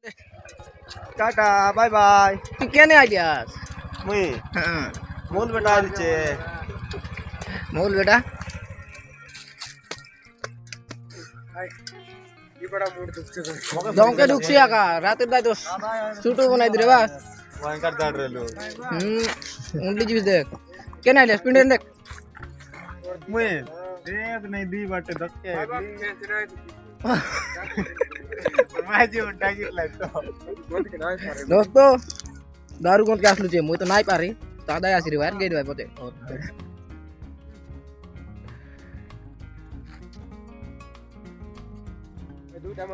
Tata bye bye. तू केने आइलियास? मुई हां मूल बेटा आइछे। मोल बेटा ये बड़ा मूड दुखছে दमके ढुकছি আকা রাতের দাই তো ছুটু বানাই দিরে বা ভয়ঙ্কর দাঁড় রেলো উন্ডলি জিস দেখ কেনে আইলিয়াস পিন্ডেন দেখ मुई देख नहीं दी बाटे धक्के माझी उंटा गिरला तो दोस्तों दारू कोण के आसलु छे मुई तो नाई पारी दादा आसी रे यार गेट भाई पते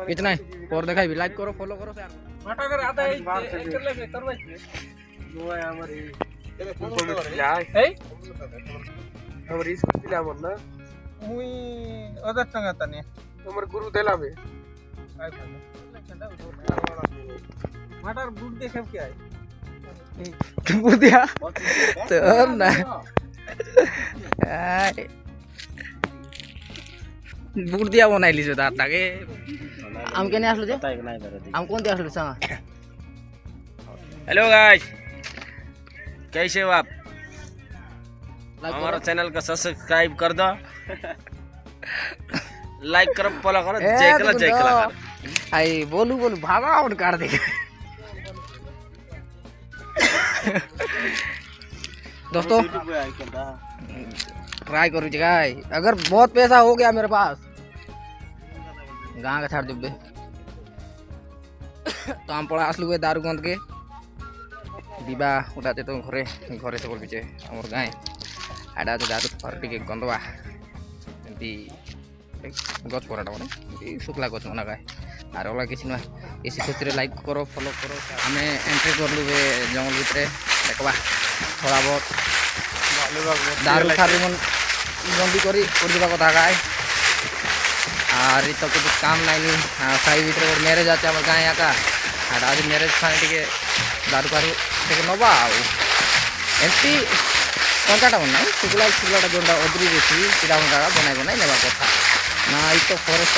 कितना है और दिखाई भी लाइक करो फॉलो करो यार माटा कर आता है कर ले करवा नो है हमारी यार ए हमारी स्कूल दिला मन ना मुई अदर संग तने हमर गुरु देला में काय माटार बूट देखे क्या है बूट दिया तो ना बुट दिया बनाइली जो दात ताके आम केने आसलो जे आम कोन दे आसलो सांगा हेलो गाइस कैसे हो आप हमारा चैनल को सब्सक्राइब कर दो लाइक करो फॉलो करो जय कलाकार आई बोलू बोलू भागा और काट दे दोस्तों ट्राई करूँ गाय अगर बहुत पैसा हो गया मेरे पास गाँव का छाड़ दुबे तो हम पड़ा आसलू दारू गंध के दिबा उठाते तो घरे घरे से बोल पीछे आम गाय आड़ा तो दारू टे गंधवा एमती गच पराटा मैंने शुक्ला गच मना गाय और अलग किसी ना इसी खुशी लाइक करो फॉलो करो आम एंट्री करलु जंगल भितर देखा थोड़ा बहुत दारू थारू मन बंदी कर कथा गाय और तो कुछ काम नहीं साई भर मैरेज आते गाँ आका और आज मैरेज खाने टे दारू फारू टे नवा एमती कंटाटा मन ना शुक्ला शुक्लाटा जो अदरी देसी सीधा घंटा बनाई बनाई नेवा कथा ना तो फॉरेस्ट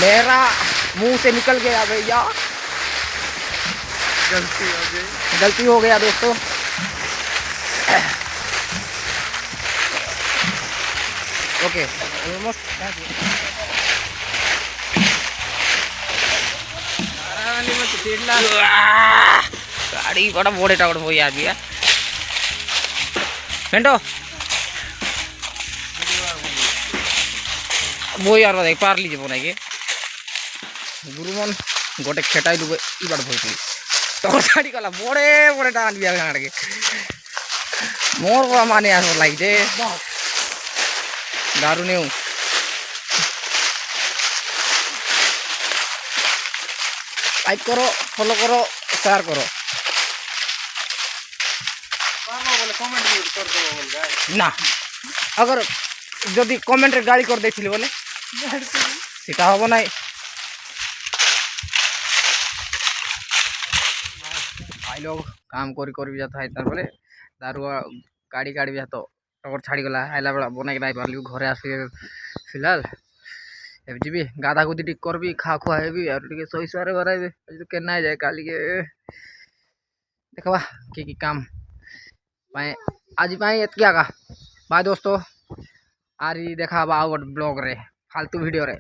मेरा मुंह से निकल गया भैया गलती हो गया दोस्तों ओके ऑलमोस्ट गाड़ी बड़ा बोड़े टावर हो यार भैया पेंटो वो यार देख पार लीजिए बोना के गुरुमन गोटे खेटाई लुबे ई बार भइती तो गाड़ी कला बड़े बड़े टान बिया गाड़ के मोर को माने आस लाग जे दारू ने लाइक करो फॉलो करो शेयर करो ना अगर जदि कमेंट रे गाड़ी कर देथिले बोले सीता होबो नाही भाई लोग काम करी जाता है तार बोले दारू गाड़ी गाड़ी भी तो टकर छाड़ी गला आइला बेला बनाई नहीं पारली घरे आस फिलहाल एब जी गाधा गुदी टिक करबी खा खुआ हेबी और टिके सही सुआरे बराइबे तो केना जाए काली के देखबा की काम पाए आज पाए एतकी आगा बाय दोस्तों आरी देखा ब्लॉग रे फालतू वीडियो रे।